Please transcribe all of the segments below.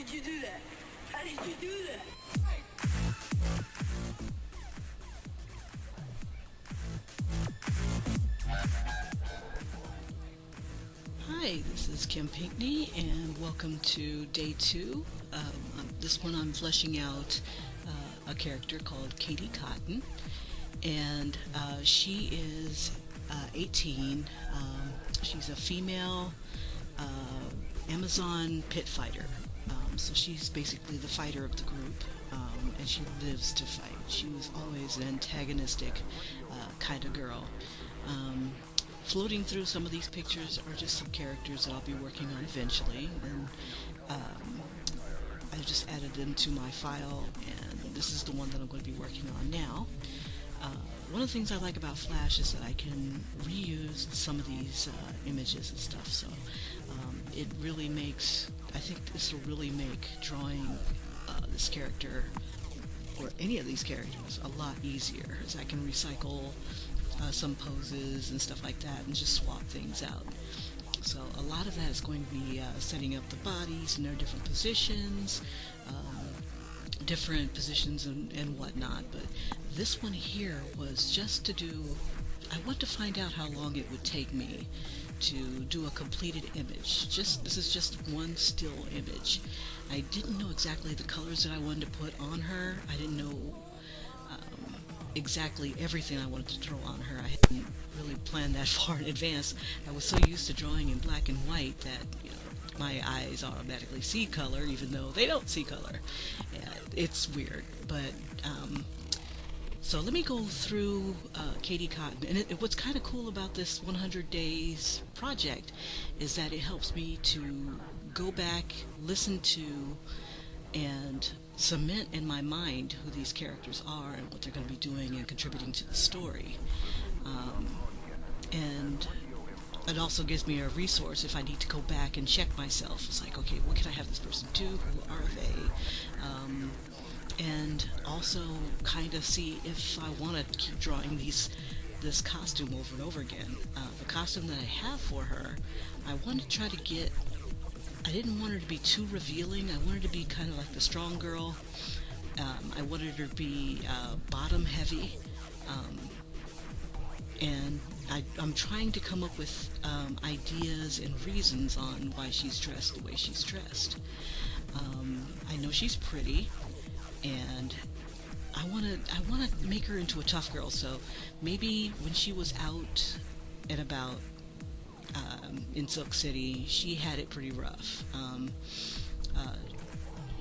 did you do that? How did you do that? Hi, this is Kim Pinkney, and welcome to day 2. This one I'm fleshing out a character called Katy Cotton, and she is 18. She's a female Amazon pit fighter. So she's basically the fighter of the group, and she lives to fight. She was always an antagonistic kind of girl. Floating through some of these pictures are just some characters that I'll be working on eventually, and I just added them to my file, and this is the one that I'm going to be working on now. One of the things I like about Flash is that I can reuse some of these images and stuff, so it really makes, I think this will really make drawing this character, or any of these characters, a lot easier, as I can recycle some poses and stuff like that and just swap things out. So a lot of that is going to be setting up the bodies in their different positions, and whatnot. But this one here was just to do, I want to find out how long it would take me to do a completed image. This is just one still image. I didn't know exactly the colors that I wanted to put on her. I didn't know exactly everything I wanted to throw on her. I hadn't really planned that far in advance. I was so used to drawing in black and white that, you know, my eyes automatically see color even though they don't see color. It's weird, but so let me go through Katy Cotton. And what's kind of cool about this 100 days project is that it helps me to go back, listen to, and cement in my mind who these characters are and what they're going to be doing and contributing to the story. And it also gives me a resource if I need to go back and check myself. It's like, okay, what can I have this person do? Who are they? And also kind of see if I want to keep drawing this costume over and over again. The costume that I have for her, I want to try to get, I didn't want her to be too revealing. I wanted her to be kind of like the strong girl. I wanted her to be bottom heavy. And I'm trying to come up with ideas and reasons on why she's dressed the way she's dressed. I know she's pretty, and I want to make her into a tough girl. So maybe when she was out and about in Silk City, she had it pretty rough.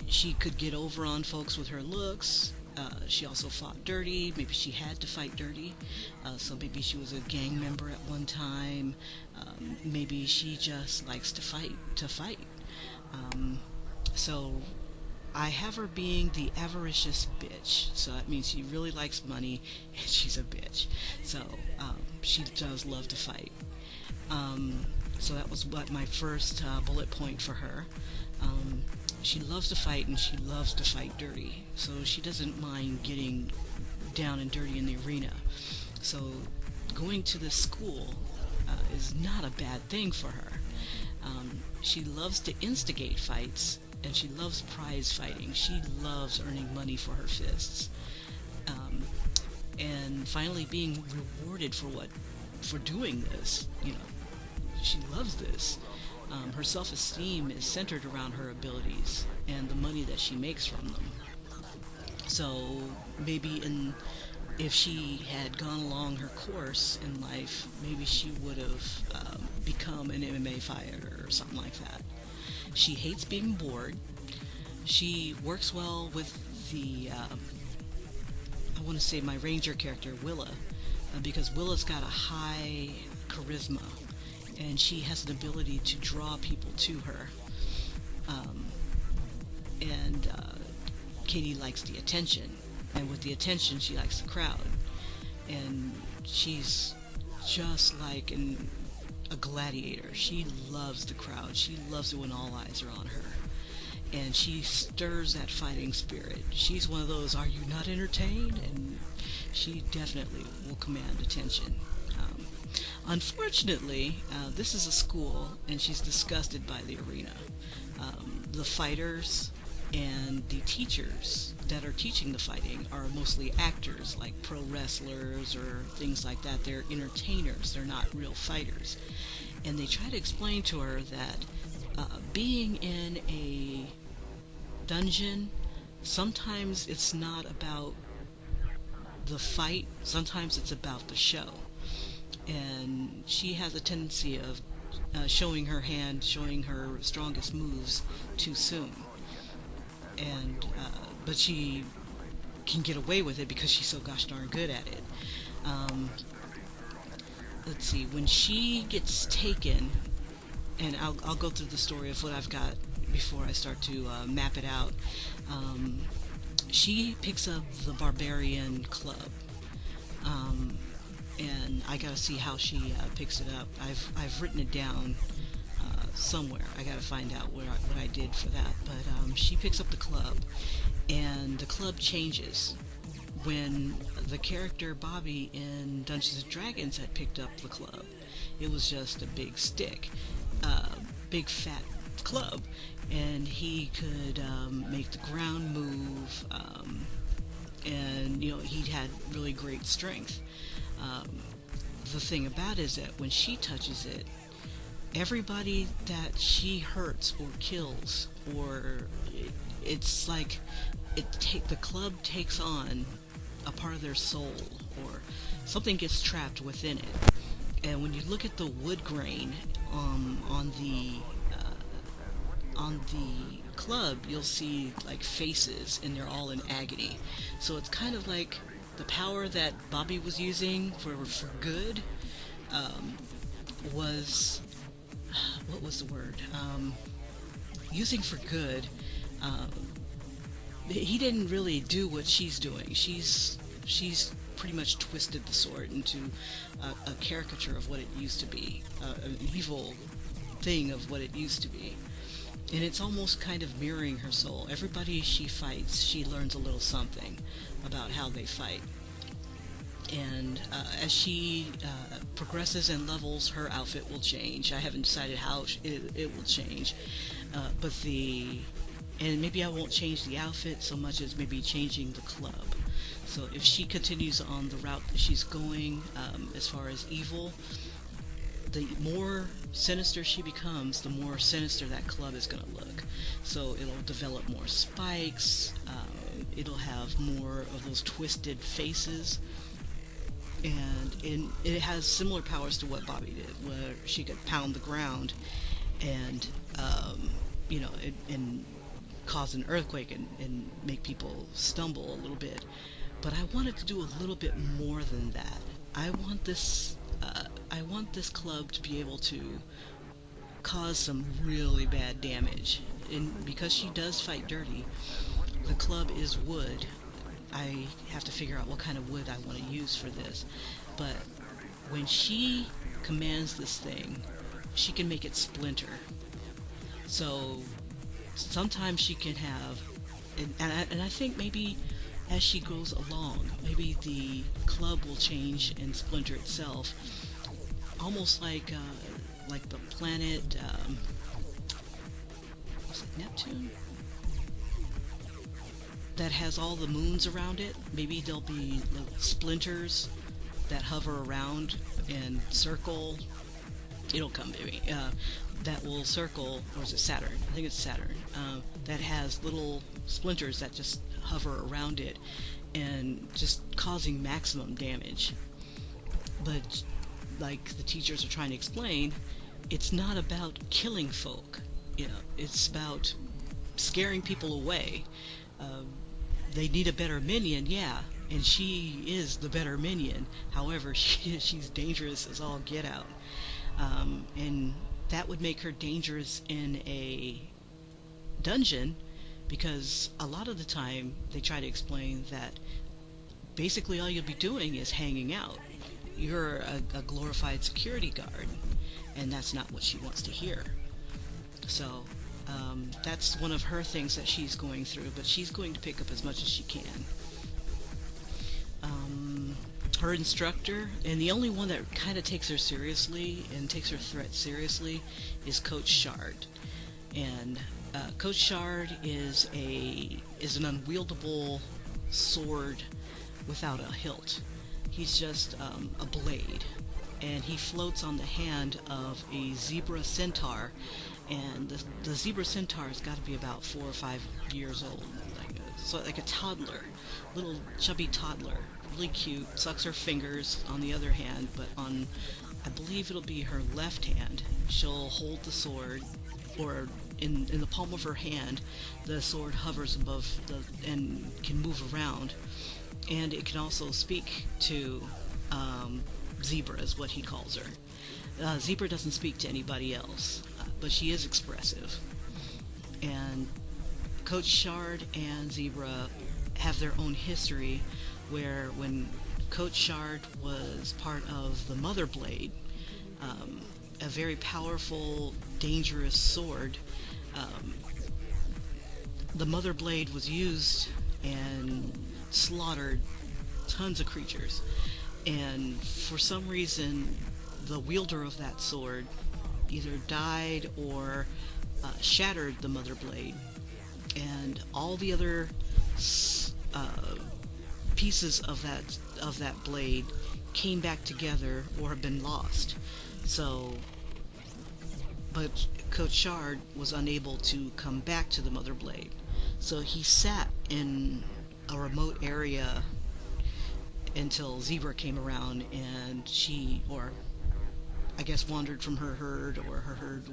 She could get over on folks with her looks. She also fought dirty. Maybe she had to fight dirty. So maybe she was a gang member at one time. Maybe she just likes to fight. So I have her being the avaricious bitch. So that means she really likes money and she's a bitch. So she does love to fight. So that was my first bullet point for her. She loves to fight, and she loves to fight dirty. So she doesn't mind getting down and dirty in the arena. So going to this school is not a bad thing for her. She loves to instigate fights, and she loves prize fighting. She loves earning money for her fists. And finally being rewarded for doing this, you know. She loves this. Her self-esteem is centered around her abilities and the money that she makes from them. So maybe if she had gone along her course in life, maybe she would have become an MMA fighter or something like that. She hates being bored. She works well with I want to say my ranger character, Willa, because Willa's got a high charisma, and she has an ability to draw people to her. And Katy likes the attention, and with the attention she likes the crowd, and she's just like a gladiator. She loves the crowd. She loves it when all eyes are on her, and she stirs that fighting spirit. She's one of those, are you not entertained? And she definitely will command attention. Unfortunately, this is a school, and she's disgusted by the arena. The fighters and the teachers that are teaching the fighting are mostly actors, like pro wrestlers or things like that. They're entertainers, they're not real fighters. And they try to explain to her that being in a dungeon, sometimes it's not about the fight, sometimes it's about the show. And she has a tendency of showing her hand, showing her strongest moves too soon. And but she can get away with it because she's so gosh darn good at it. Let's see, when she gets taken, and I'll go through the story of what I've got before I start to map it out. She picks up the Barbarian Club, and I gotta see how she picks it up. I've written it down somewhere. I gotta find out what I did for that. But she picks up the club, and the club changes. When the character Bobby in Dungeons and Dragons had picked up the club, it was just a big stick, big fat club, and he could make the ground move, and he had really great strength. The thing about it is that when she touches it, everybody that she hurts or kills, or it's like the club takes on a part of their soul, or something gets trapped within it. And when you look at the wood grain on the club, you'll see like faces, and they're all in agony. So it's kind of like the power that Bobby was using for good was, what was the word? Using for good. He didn't really do what she's doing. She's pretty much twisted the sword into a caricature of what it used to be, an evil thing of what it used to be. And it's almost kind of mirroring her soul. Everybody she fights, she learns a little something about how they fight. And as she progresses and levels, her outfit will change. I haven't decided how it will change, and maybe I won't change the outfit so much as maybe changing the club. So if she continues on the route that she's going, as far as evil, the more sinister she becomes, the more sinister that club is going to look. So it'll develop more spikes, it'll have more of those twisted faces, and it has similar powers to what Bobby did, where she could pound the ground and and cause an earthquake and make people stumble a little bit. But I wanted to do a little bit more than that. I want this club to be able to cause some really bad damage. And because she does fight dirty, the club is wood. I have to figure out what kind of wood I want to use for this. But when she commands this thing, she can make it splinter. So sometimes she can have, and I think maybe as she goes along, maybe the club will change and splinter itself, almost like the planet, was it Neptune? That has all the moons around it. Maybe there'll be little splinters that hover around and circle. It'll come, baby. That will circle, or is it Saturn? I think it's Saturn. That has little splinters that just hover around it and just causing maximum damage. But like the teachers are trying to explain, it's not about killing folk. It's about scaring people away. They need a better minion, yeah, and she is the better minion. However, she's dangerous as all get out. And that would make her dangerous in a dungeon, because a lot of the time they try to explain that basically all you'll be doing is hanging out. You're a glorified security guard, and that's not what she wants to hear. So that's one of her things that she's going through, but she's going to pick up as much as she can. Her instructor, and the only one that kind of takes her seriously and takes her threat seriously, is Coach Shard. And Coach Shard is an unwieldable sword without a hilt. He's just a blade, and he floats on the hand of a zebra centaur, and the zebra centaur has got to be about 4 or 5 years old, like a toddler, little chubby toddler, really cute. Sucks her fingers on the other hand, but on, I believe it'll be her left hand, she'll hold the sword, or in the palm of her hand, the sword hovers above and can move around, and it can also speak to Zebra, is what he calls her. Zebra doesn't speak to anybody else, but she is expressive. And Coach Shard and Zebra have their own history, where when Coach Shard was part of the Mother Blade, a very powerful, dangerous sword, the Mother Blade was used and slaughtered tons of creatures. And for some reason, the wielder of that sword either died or shattered the Mother Blade, and all the other pieces of that blade came back together or have been lost. So, but Coach Shard was unable to come back to the Mother Blade, so he sat in a remote area until Zebra came around, and she, or I guess, wandered from her herd, or her herd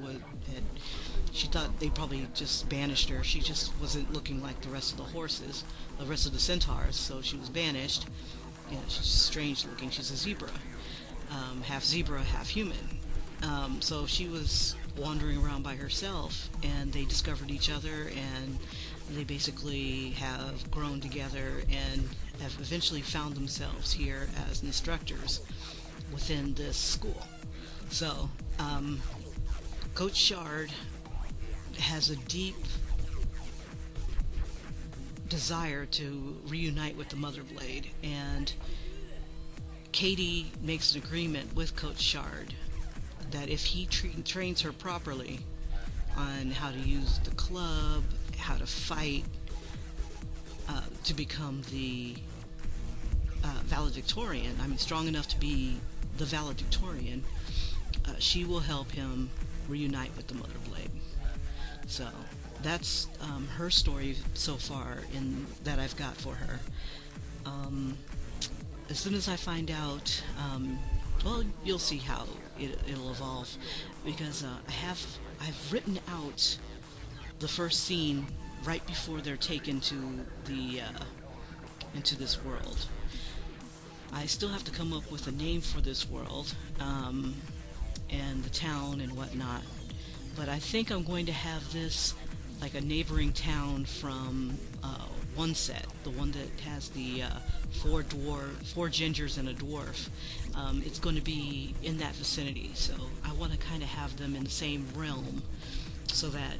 she thought they probably just banished her. She just wasn't looking like the rest of the horses, the rest of the centaurs, so she was banished. Yeah, she's strange looking. She's a zebra, half zebra, half human. So she was wandering around by herself, and they discovered each other, and they basically have grown together and have eventually found themselves here as instructors within this school. So, Coach Shard has a deep desire to reunite with the Mother Blade, and Katy makes an agreement with Coach Shard that if he trains her properly on how to use the club, how to fight, to become the Valedictorian, strong enough to be the Valedictorian, she will help him reunite with the Mother Blade. So that's her story so far that I've got for her. As soon as I find out, well, you'll see how it'll evolve, because I've written out the first scene right before they're taken to the into this world. I still have to come up with a name for this world, and the town and whatnot, but I think I'm going to have this like a neighboring town from one set, the one that has the four gingers and a dwarf. It's going to be in that vicinity, so I want to kind of have them in the same realm, so that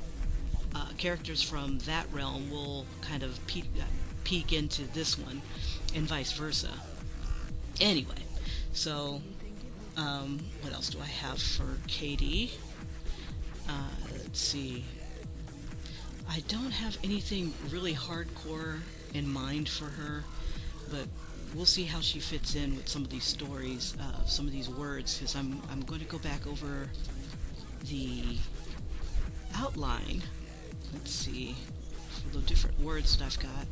characters from that realm will kind of peek into this one, and vice versa. Anyway, so what else do I have for Katy? Let's see. I don't have anything really hardcore in mind for her, but we'll see how she fits in with some of these stories, some of these words, because I'm going to go back over the outline. Let's see, for the different words that I've got,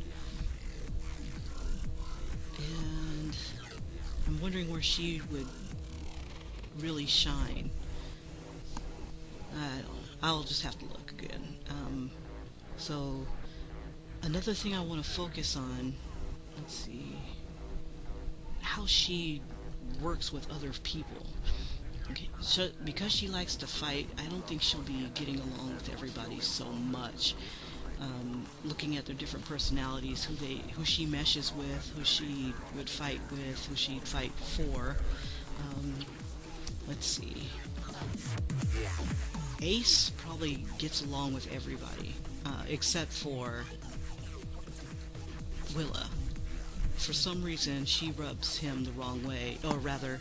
and I'm wondering where she would really shine. I'll just have to look again. So another thing I want to focus on, let's see, how she works with other people. Okay, so because she likes to fight, I don't think she'll be getting along with everybody so much. Looking at their different personalities, who she meshes with, who she would fight with, who she'd fight for. Let's see. Ace probably gets along with everybody, except for Willa. For some reason, she rubs him the wrong way, or rather,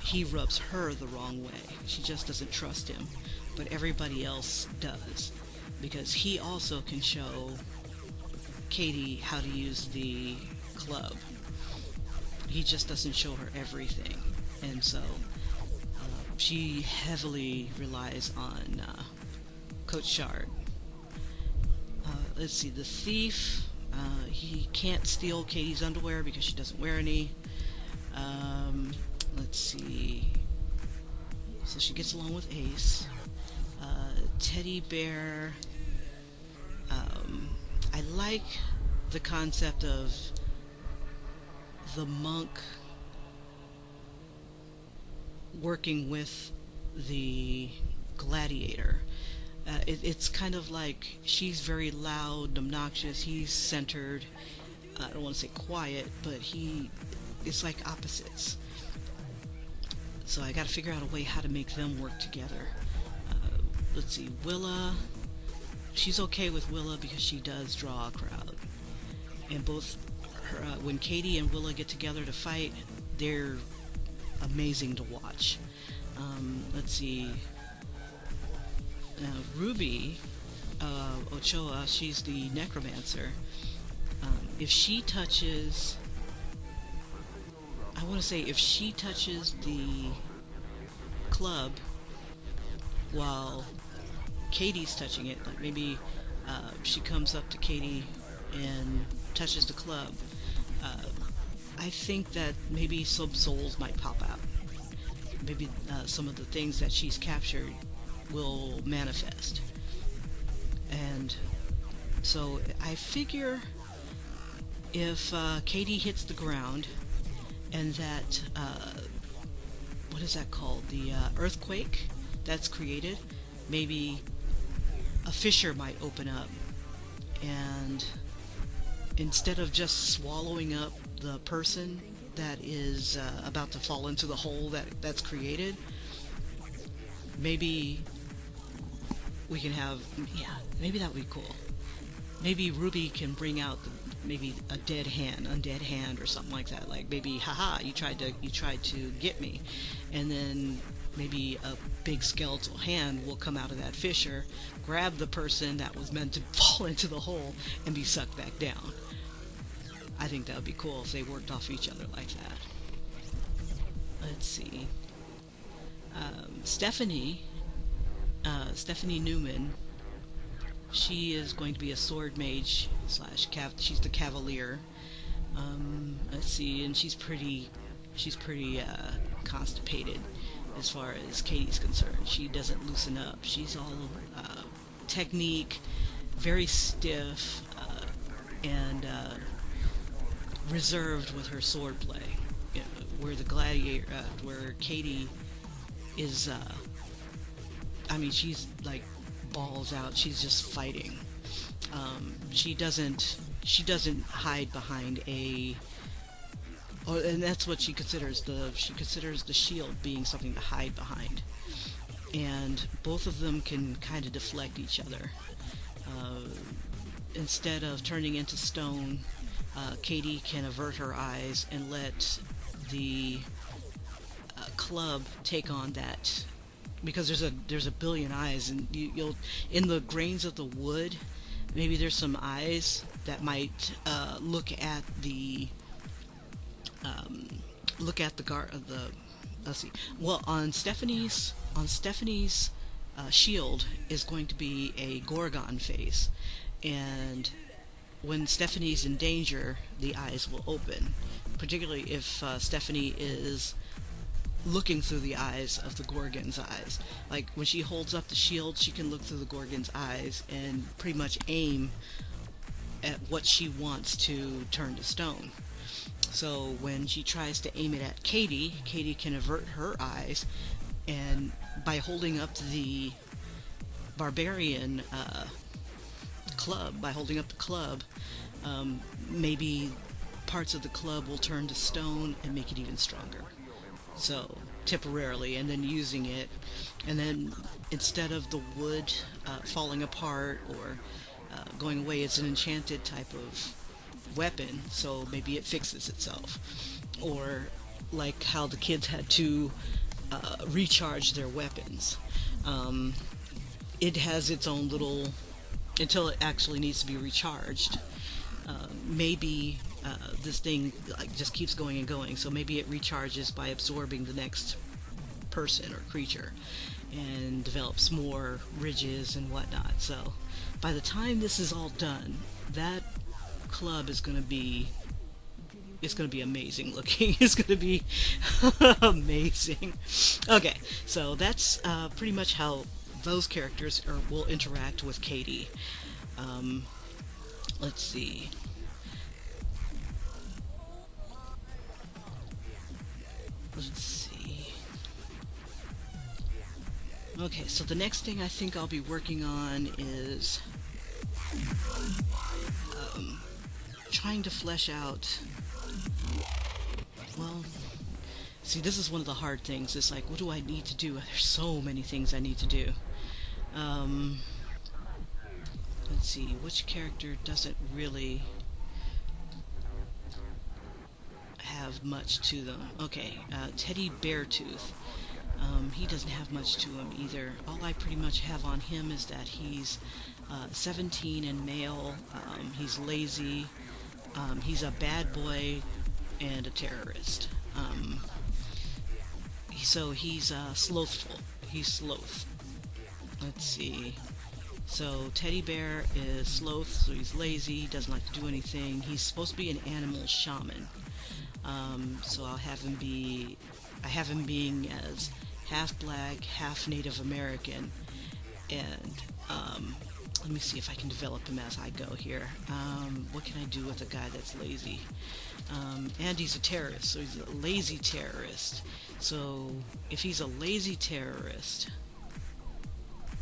he rubs her the wrong way. She just doesn't trust him, but everybody else does. because he also can show Katy how to use the club. He just doesn't show her everything, and so she heavily relies on Coach Shard. Let's see, the thief. He can't steal Katy's underwear because she doesn't wear any. Let's see. So she gets along with Ace. Teddy Bear. I like the concept of the monk working with the gladiator. It's kind of like she's very loud, obnoxious. He's centered. I don't want to say quiet, but it's like opposites. So I got to figure out a way how to make them work together. Let's see, Willa. She's okay with Willa because she does draw a crowd. And both her, when Katy and Willa get together to fight, they're amazing to watch. Let's see. Ruby Ochoa, she's the necromancer. If she touches, I want to say, if she touches the club while Katy's touching it, like maybe she comes up to Katy and touches the club, I think that maybe some souls might pop out. Maybe some of the things that she's captured will manifest. And so I figure if Katy hits the ground and that, what is that called? The earthquake that's created, maybe a fissure might open up, and instead of just swallowing up the person that is about to fall into the hole that's created, maybe we can have, maybe that would be cool. Maybe Ruby can bring out maybe a undead hand or something like that. Like maybe, haha, you tried to get me, and then maybe a big skeletal hand will come out of that fissure, grab the person that was meant to fall into the hole, and be sucked back down. I think that would be cool if they worked off each other like that. Let's see. Stephanie Newman, she is going to be a sword mage / she's the cavalier. Let's see, and she's pretty constipated as far as Katy's concerned. She doesn't loosen up. She's all technique, very stiff, and reserved with her sword play. You know, where the gladiator, where Katy is, she's like balls out. She's just fighting. She doesn't hide behind and that's what she considers the shield being something to hide behind. And both of them can kind of deflect each other. Instead of turning into stone, Katy can avert her eyes and let the club take on that, because there's a billion eyes, and you'll in the grains of the wood, maybe there's some eyes that might look at the let's see. Well, on Stephanie's shield is going to be a Gorgon face, and when Stephanie's in danger, the eyes will open, particularly if Stephanie is looking through the eyes of the Gorgon's eyes. Like when she holds up the shield, she can look through the Gorgon's eyes and pretty much aim at what she wants to turn to stone. So when she tries to aim it at Katy, Katy can avert her eyes, and by holding up the barbarian club, maybe parts of the club will turn to stone and make it even stronger. So temporarily, and then using it, and then instead of the wood falling apart or going away, it's an enchanted type of weapon, so maybe it fixes itself. Or like how the kids had to recharge their weapons. It has its own little until it actually needs to be recharged. Maybe this thing like just keeps going and going, so maybe it recharges by absorbing the next person or creature and develops more ridges and whatnot. So by the time this is all done, that club is going to be, it's going to be amazing looking. It's going to be amazing. Okay, so that's pretty much how those characters will interact with Katy. Let's see. Let's see. Okay, so the next thing I think I'll be working on is trying to flesh out, well, see, this is one of the hard things. It's like, what do I need to do? There's so many things I need to do. Let's see, which character doesn't really have much to them? Okay, Teddy Beartooth. He doesn't have much to him either. All I pretty much have on him is that he's 17 and male. He's lazy. He's a bad boy and a terrorist. So he's slothful. He's sloth. Let's see. So Teddy Bear is sloth, so he's lazy, doesn't like to do anything. He's supposed to be an animal shaman. So I have him being as half black, half Native American, and let me see if I can develop him as I go here. What can I do with a guy that's lazy? And he's a terrorist, so he's a lazy terrorist. So if he's a lazy terrorist,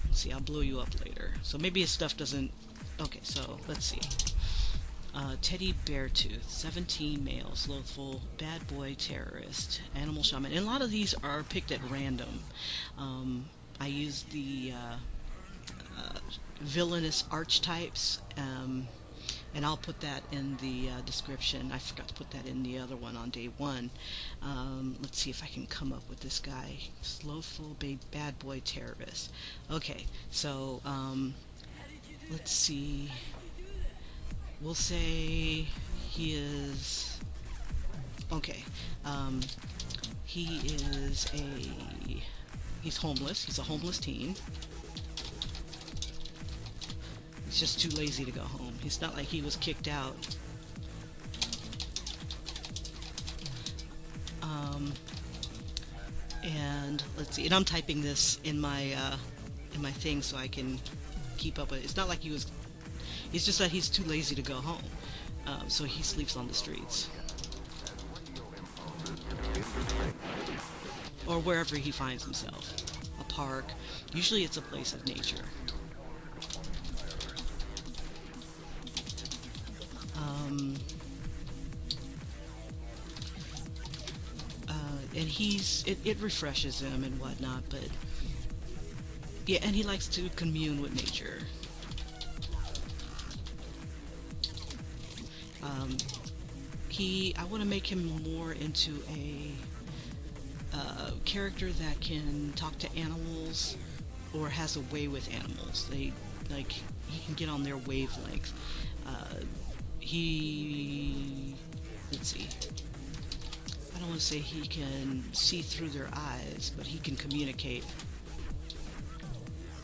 let's see, I'll blow you up later. So maybe his stuff doesn't. Okay, so let's see. Teddy Beartooth, 17 male, slothful, bad boy, terrorist, animal shaman. And a lot of these are picked at random. I used the villainous archetypes, and I'll put that in the description. I forgot to put that in the other one on day one. Let's see if I can come up with this guy. Slothful, bad boy, terrorist. Okay, so let's see. We'll say he is, okay, he's homeless. He's a homeless teen. He's just too lazy to go home. He's not like he was kicked out. And let's see, and I'm typing this in my thing so I can keep up with it. It's not like he was. It's just that he's too lazy to go home, so he sleeps on the streets or wherever he finds himself. A park. Usually it's a place of nature. And it refreshes him and whatnot, but yeah, and he likes to commune with nature. I want to make him more into a character that can talk to animals or has a way with animals. He can get on their wavelength. Let's see. I don't want to say he can see through their eyes, but he can communicate.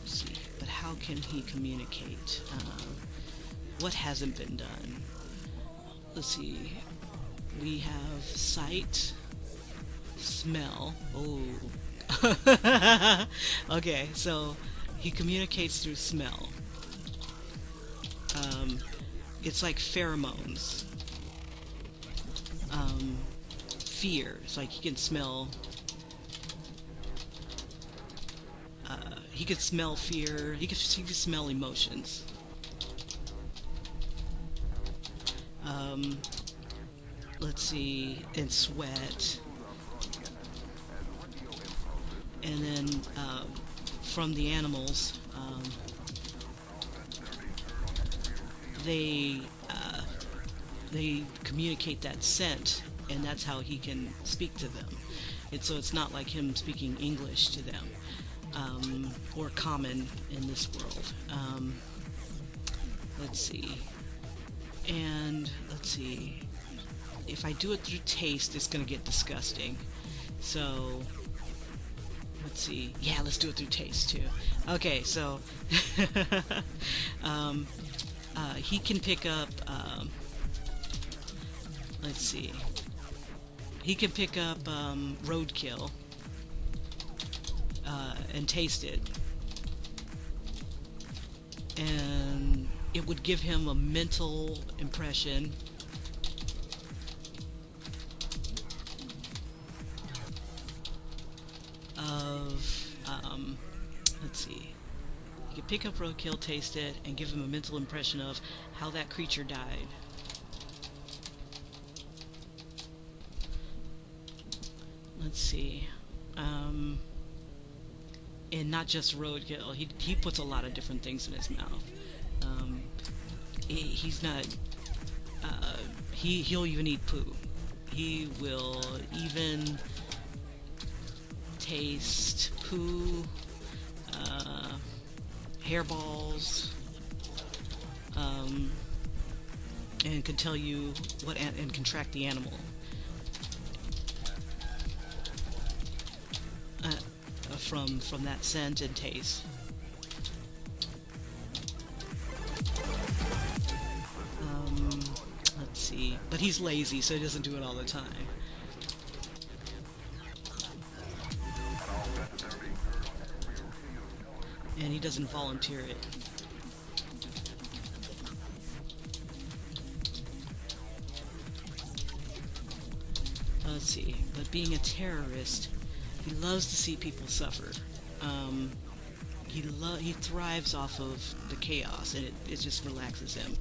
Let's see, but how can he communicate? What hasn't been done? Let's see. We have sight, smell. Oh. Okay, so he communicates through smell. It's like pheromones. Fear. It's like he can smell. He can smell fear. He can smell emotions. Let's see, and sweat, and then from the animals, they communicate that scent, and that's how he can speak to them. And so it's not like him speaking English to them, or common in this world. let's see. And let's see. If I do it through taste, it's gonna get disgusting. So let's see. Yeah, let's do it through taste too. Okay, so he can pick up. Let's see. He can pick up roadkill and taste it, and it would give him a mental impression of, let's see, you can pick up roadkill, taste it, and give him a mental impression of how that creature died. Let's see, and not just roadkill, he puts a lot of different things in his mouth. He's not, he'll even eat poo. He will even taste poo, hairballs, and can tell you what and can track the animal. From that scent and taste. Let's see, but he's lazy, so he doesn't do it all the time. And he doesn't volunteer it. Let's see, but being a terrorist, he loves to see people suffer. He thrives off of the chaos, and it just relaxes him.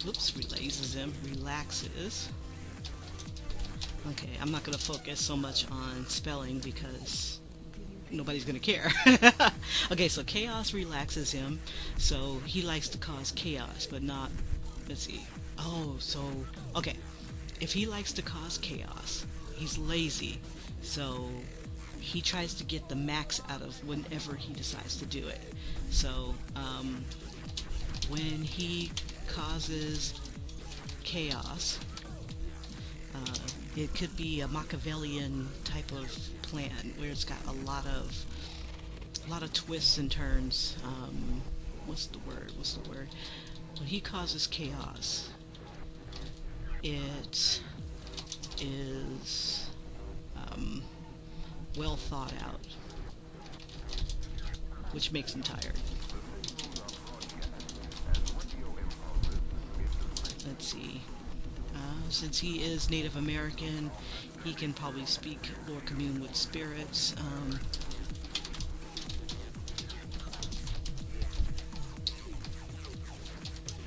Whoops, relaxes. Okay, I'm not going to focus so much on spelling because nobody's going to care. Okay, so chaos relaxes him, so he likes to cause chaos, but not, let's see. Oh, so, okay. If he likes to cause chaos, he's lazy, so he tries to get the max out of whenever he decides to do it. So, when he causes chaos, it could be a Machiavellian type of plan where it's got a lot of twists and turns. What's the word? When he causes chaos, it is well thought out, which makes him tired. Let's see. Since he is Native American, he can probably speak or commune with spirits.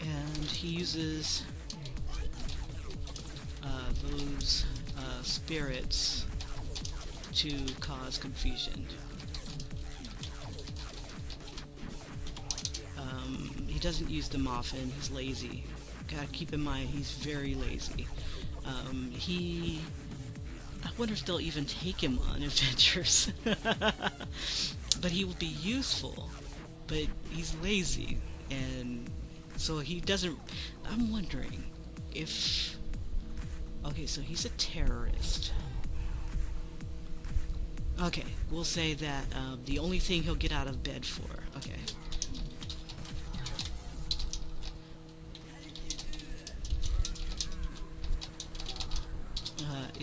And he uses those spirits to cause confusion. He doesn't use them often. He's lazy. Gotta keep in mind, he's very lazy. I wonder if they'll even take him on adventures. But he will be useful, but he's lazy, and so he doesn't. I'm wondering if, okay, so he's a terrorist. Okay, we'll say that the only thing he'll get out of bed for, okay,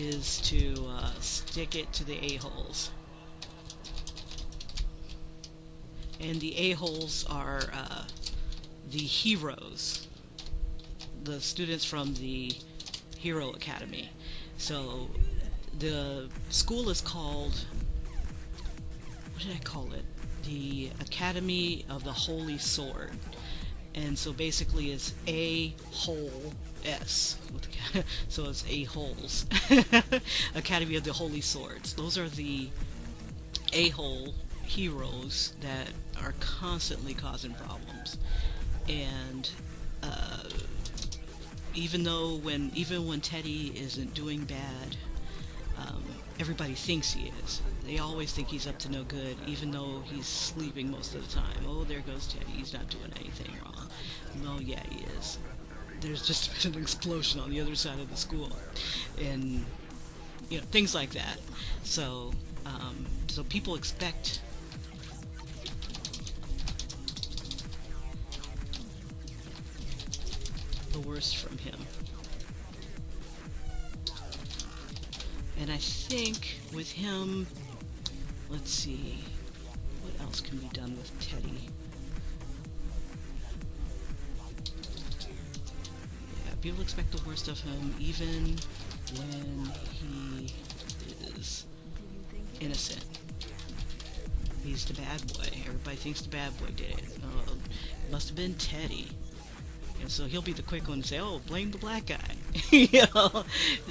is to stick it to the a-holes. And the a-holes are the heroes, the students from the Hero Academy. So the school is called, what did I call it? The Academy of the Holy Sword. And so basically it's A-hole-S. So it's A-holes. Academy of the Holy Swords. Those are the A-hole heroes that are constantly causing problems. And even when Teddy isn't doing bad, everybody thinks he is. They always think he's up to no good, even though he's sleeping most of the time. Oh, there goes Teddy. He's not doing anything wrong. No, yeah, he is. There's just been an explosion on the other side of the school, and things like that. So, so people expect the worst from him. And I think with him, let's see, what else can be done with Teddy? Yeah, people expect the worst of him even when he is innocent. He's the bad boy. Everybody thinks the bad boy did it. It must have been Teddy. And so he'll be the quick one to say, "Oh, blame the black guy."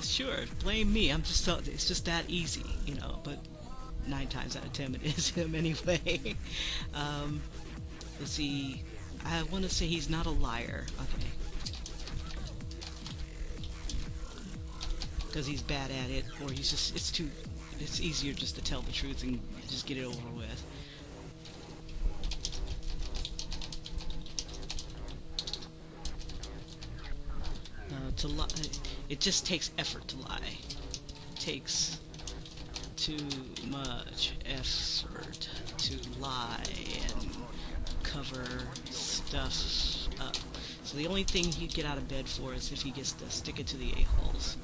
Sure, blame me. It's just that easy, But 9 times out of 10, it is him anyway. Let's see. I want to say he's not a liar. Okay. Because he's bad at it, or he's just, it's easier just to tell the truth and just get it over with. To lie, it just takes effort to lie. It takes too much effort to lie and cover stuff up. So the only thing he'd get out of bed for is if he gets to stick it to the a-holes.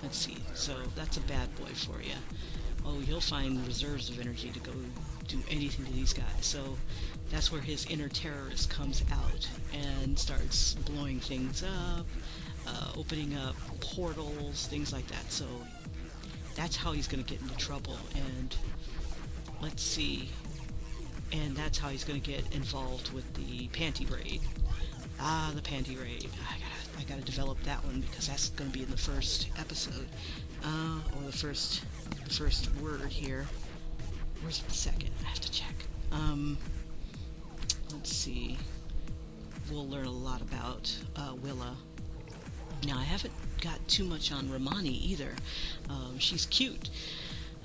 Let's see. So that's a bad boy for you. Oh, he'll find reserves of energy to go do anything to these guys. So that's where his inner terrorist comes out and starts blowing things up, opening up portals, things like that. So that's how he's going to get into trouble. And let's see. And that's how he's going to get involved with the panty raid. Ah, the panty raid. I gotta develop that one because that's going to be in the first episode, or the first word here. Where's the second? I have to check. Let's see. We'll learn a lot about Willa. Now, I haven't got too much on Romani either. She's cute.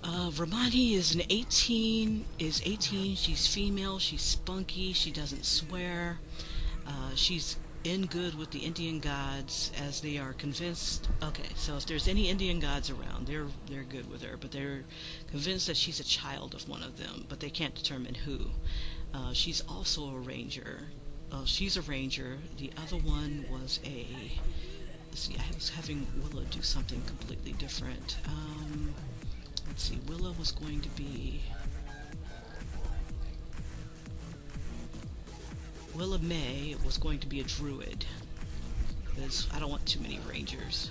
Romani is 18. She's female. She's spunky. She doesn't swear. She's in good with the Indian gods, as they are convinced. Okay, so if there's any Indian gods around, they're good with her, but they're convinced that she's a child of one of them, but they can't determine who. She's also a ranger. She's a ranger. The other one was a... Let's see, I was having Willa do something completely different. Let's see, Willa was going to be... Willa May was going to be a druid, because I don't want too many rangers.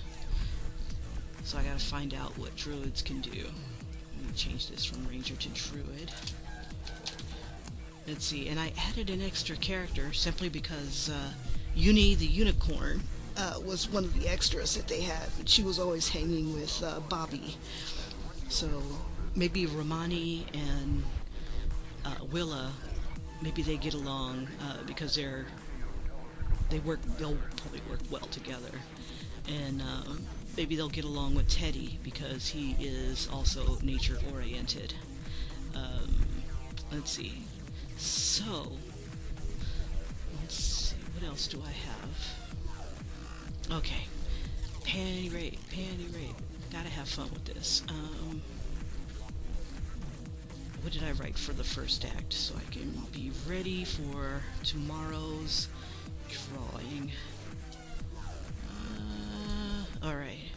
So I gotta find out what druids can do. Let me change this from ranger to druid. Let's see, and I added an extra character simply because Uni the unicorn was one of the extras that they had. She was always hanging with Bobby. So maybe Romani and Willa, maybe they get along because they'll probably work well together. And maybe they'll get along with Teddy because he is also nature oriented. Let's see. So, let's see, what else do I have? Okay. Panty raid. Gotta have fun with this. What did I write for the first act so I can be ready for tomorrow's drawing? Alright.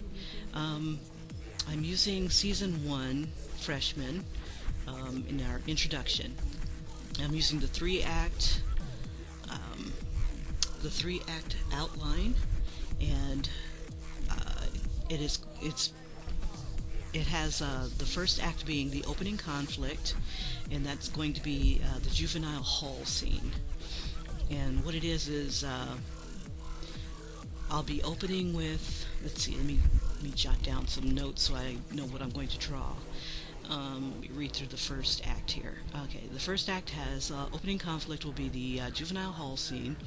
I'm using season 1 freshman in our introduction. I'm using the 3-act outline, and it has the first act being the opening conflict, and that's going to be the juvenile hall scene. And what it is I'll be opening with, let's see, let me jot down some notes so I know what I'm going to draw. Let me read through the first act here. Okay, the first act has opening conflict will be the juvenile hall scene.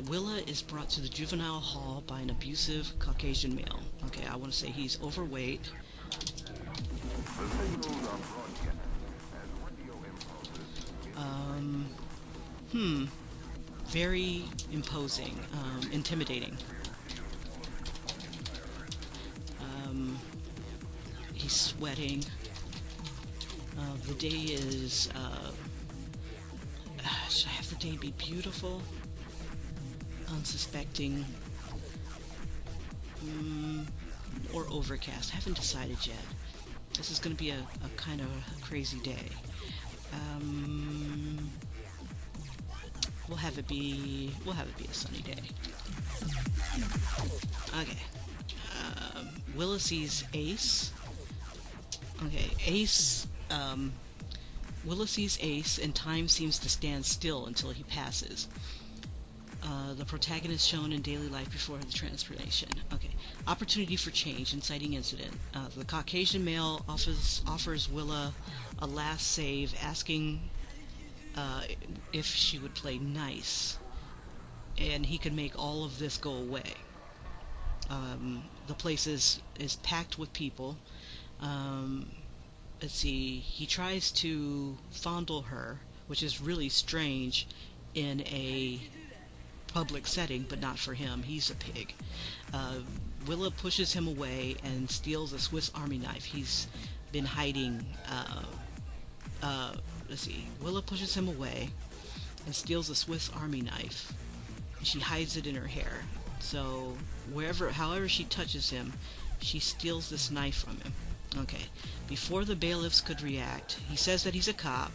Willa is brought to the juvenile hall by an abusive Caucasian male. Okay, I want to say he's overweight. Very imposing, intimidating. He's sweating. The day is, should I have the day be beautiful? Unsuspecting? Or overcast? I haven't decided yet. This is going to be a kind of crazy day. We'll have it be a sunny day. Okay. Willa sees Ace. Okay, Ace. Willa sees Ace, and time seems to stand still until he passes. The protagonist shown in daily life before the transformation. Okay. Opportunity for change, inciting incident. The Caucasian male offers Willa a last save, asking if she would play nice, and he could make all of this go away. The place is packed with people. Let's see, he tries to fondle her, which is really strange in a public setting, but not for him. He's a pig. Willa pushes him away and steals a Swiss Army knife. He's been hiding. Let's see. Willa pushes him away and steals a Swiss Army knife. She hides it in her hair. So however she touches him, she steals this knife from him. Okay. Before the bailiffs could react, he says that he's a cop,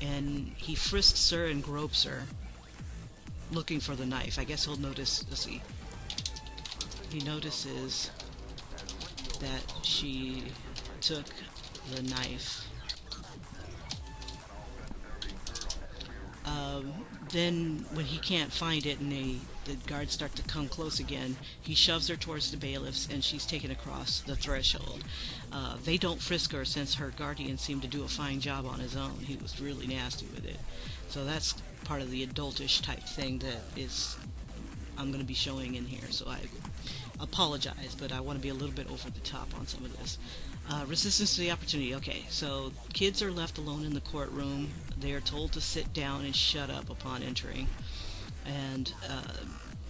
and he frisks her and gropes her, looking for the knife. I guess he'll notice. Let's see. He notices that she took the knife. Then when he can't find it and the guards start to come close again, he shoves her towards the bailiffs, and she's taken across the threshold. They don't frisk her since her guardian seemed to do a fine job on his own. He was really nasty with it. So that's part of the adultish type thing that I'm going to be showing in here. So I apologize, but I want to be a little bit over the top on some of this. Resistance to the opportunity. Okay, so kids are left alone in the courtroom. They are told to sit down and shut up upon entering. And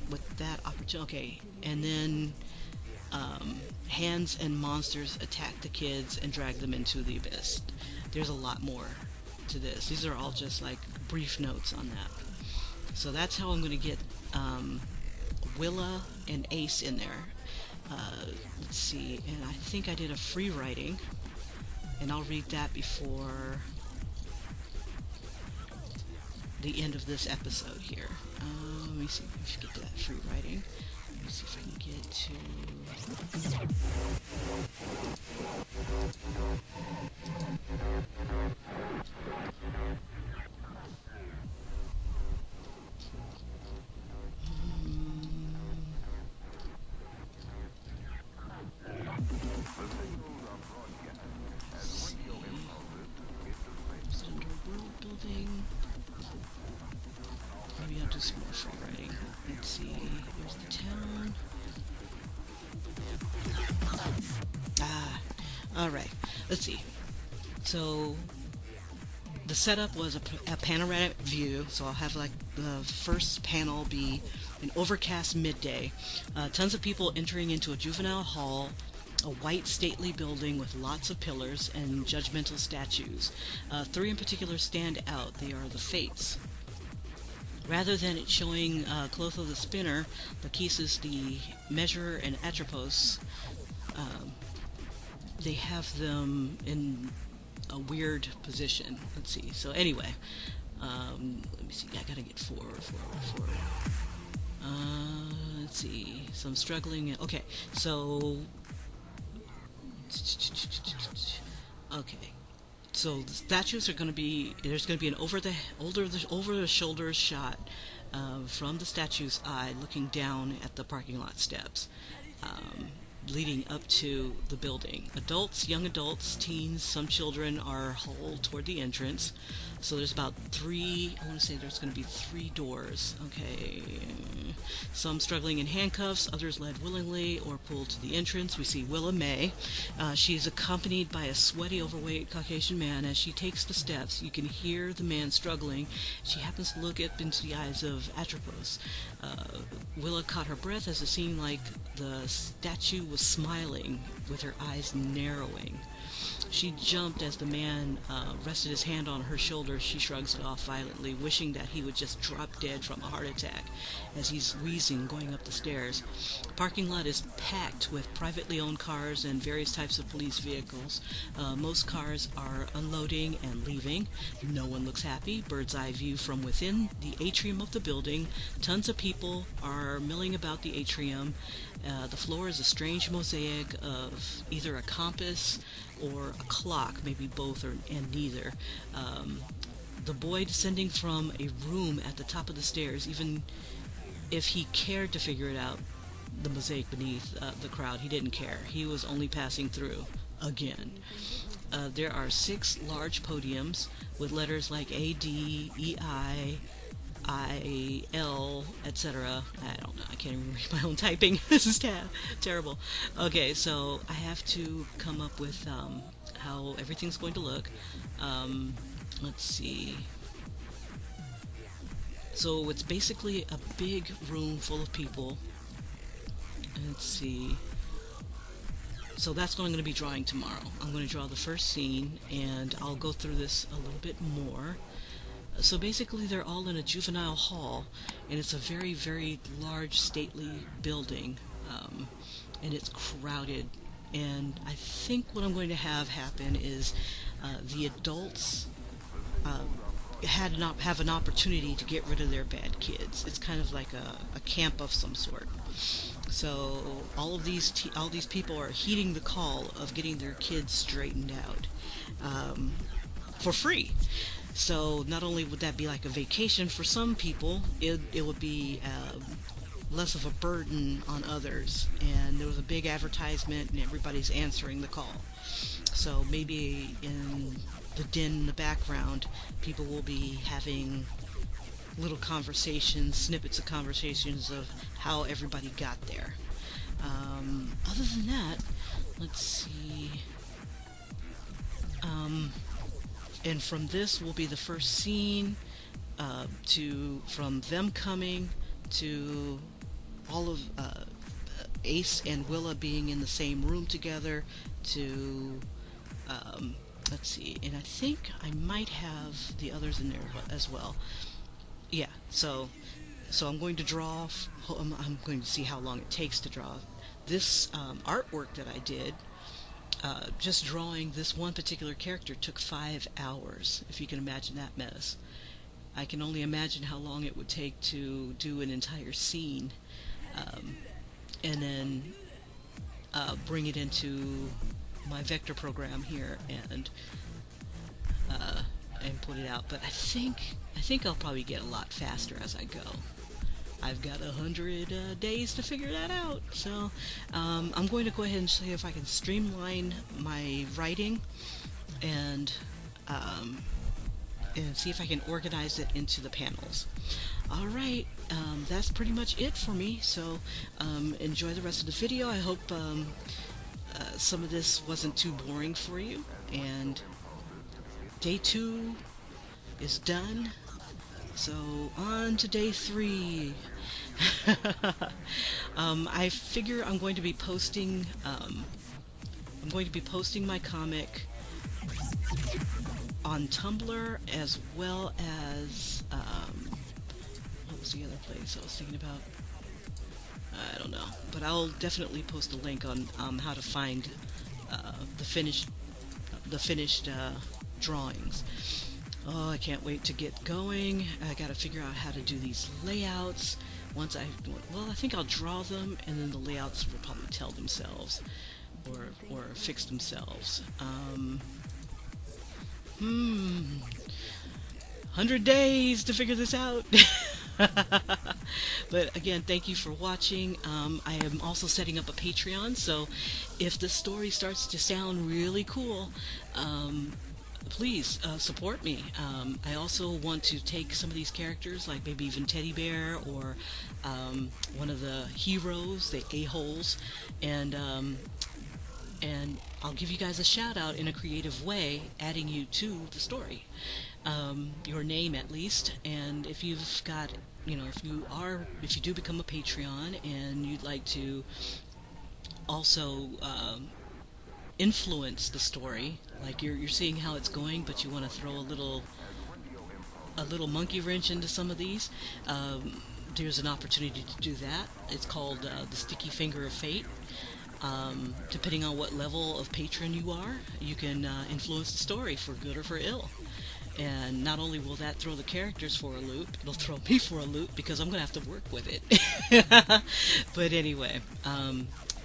with that opportunity, okay, and then hands and monsters attack the kids and drag them into the abyss. There's a lot more to this. These are all just like brief notes on that. So that's how I'm going to get Willa and Ace in there. Let's see, and I think I did a free writing, and I'll read that before the end of this episode here. Let me see if I can get to that free writing. Let me see if I can get to... World building. Maybe I'll do some more free writing. Let's see. Here's the town. Alright. Let's see. So, the setup was a panoramic view. So I'll have like the first panel be an overcast midday. Tons of people entering into a juvenile hall. A white stately building with lots of pillars and judgmental statues. Three in particular stand out. They are the Fates. Rather than it showing Clotho the Spinner, the Lachesis the Measurer, and Atropos, they have them in a weird position. Let's see. So anyway, let me see. I gotta get four. Let's see. So I'm struggling. Okay, so... Okay, so the statues are going to be, there's going to be an over the shoulder shot from the statue's eye looking down at the parking lot steps. leading up to the building. Adults, young adults, teens, some children are hauled toward the entrance. So there's about three, I want to say there's going to be 3 doors. Okay. Some struggling in handcuffs, others led willingly or pulled to the entrance. We see Willa May. She is accompanied by a sweaty, overweight Caucasian man. As she takes the steps, you can hear the man struggling. She happens to look up into the eyes of Atropos. Willa caught her breath as it seemed like the statue was smiling with her eyes narrowing. She jumped as the man rested his hand on her shoulder. She shrugs it off violently, wishing that he would just drop dead from a heart attack as he's wheezing going up the stairs. The parking lot is packed with privately owned cars and various types of police vehicles. Most cars are unloading and leaving. No one looks happy. Bird's eye view from within the atrium of the building. Tons of people are milling about the atrium. The floor is a strange mosaic of either a compass or a clock, maybe both and neither. The boy descending from a room at the top of the stairs, even if he cared to figure it out, the mosaic beneath the crowd, he didn't care. He was only passing through again. There are 6 large podiums with letters like A, D, E, I, L, etc. I don't know. I can't even read my own typing. This is terrible. Okay, so I have to come up with how everything's going to look. Let's see. So it's basically a big room full of people. Let's see. So that's what I'm going to be drawing tomorrow. I'm going to draw the first scene, and I'll go through this a little bit more. So basically they're all in a juvenile hall, and it's a very, very large, stately building, and it's crowded. And I think what I'm going to have happen is the adults have an opportunity to get rid of their bad kids. It's kind of like a camp of some sort. So all these people are heeding the call of getting their kids straightened out for free. So not only would that be like a vacation for some people, it would be less of a burden on others. And there was a big advertisement, and everybody's answering the call. So maybe in the den in the background, people will be having little conversations, snippets of conversations of how everybody got there. Other than that, let's see. And from this will be the first scene, from them coming to all of Ace and Willa being in the same room together to, let's see, and I think I might have the others in there as well. Yeah, so I'm going to draw, I'm going to see how long it takes to draw. This artwork that I did, just drawing this one particular character took 5 hours, if you can imagine that mess. I can only imagine how long it would take to do an entire scene, and then bring it into my vector program here and put it out. But I think I'll probably get a lot faster as I go. I've got 100 days to figure that out. So I'm going to go ahead and see if I can streamline my writing and see if I can organize it into the panels. Alright, that's pretty much it for me. So enjoy the rest of the video. I hope some of this wasn't too boring for you. And day 2 is done. So on to day 3. I figure I'm going to be posting my comic on Tumblr, as well as what was the other place I was thinking about? I don't know, but I'll definitely post a link on how to find the finished drawings. Oh, I can't wait to get going. I gotta figure out how to do these layouts. I think I'll draw them, and then the layouts will probably tell themselves, or fix themselves. 100 days to figure this out. But again, thank you for watching. I am also setting up a Patreon, so if the story starts to sound really cool, please support me. I also want to take some of these characters, like maybe even Teddy Bear or one of the heroes, the a-holes, and I'll give you guys a shout out in a creative way, adding you to the story, your name at least. And if you've got, if you do become a Patreon and you'd like to also influence the story, like you're seeing how it's going, but you want to throw a little monkey wrench into some of these, there's an opportunity to do that. It's called the Sticky Finger of Fate. Depending on what level of patron you are, you can influence the story for good or for ill. And not only will that throw the characters for a loop, it'll throw me for a loop because I'm going to have to work with it. But anyway,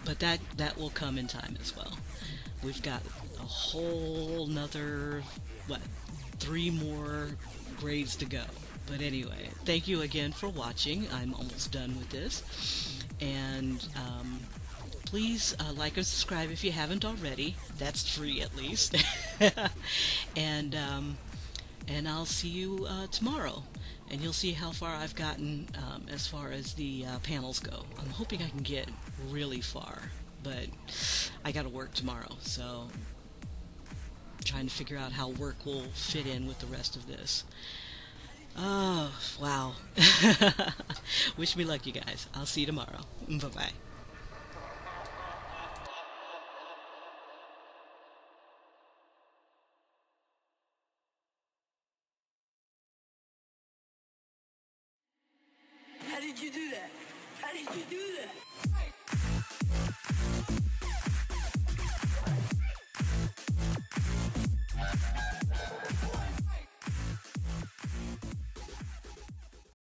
but that will come in time as well. We've got a whole nother, 3 more grades to go. But anyway, thank you again for watching. I'm almost done with this. And please like and subscribe if you haven't already. That's free at least. and I'll see you tomorrow. And you'll see how far I've gotten as far as the panels go. I'm hoping I can get really far, but I gotta work tomorrow, so trying to figure out how work will fit in with the rest of this. Oh, wow. Wish me luck, you guys. I'll see you tomorrow. Bye-bye. How did you do that? How did you do that?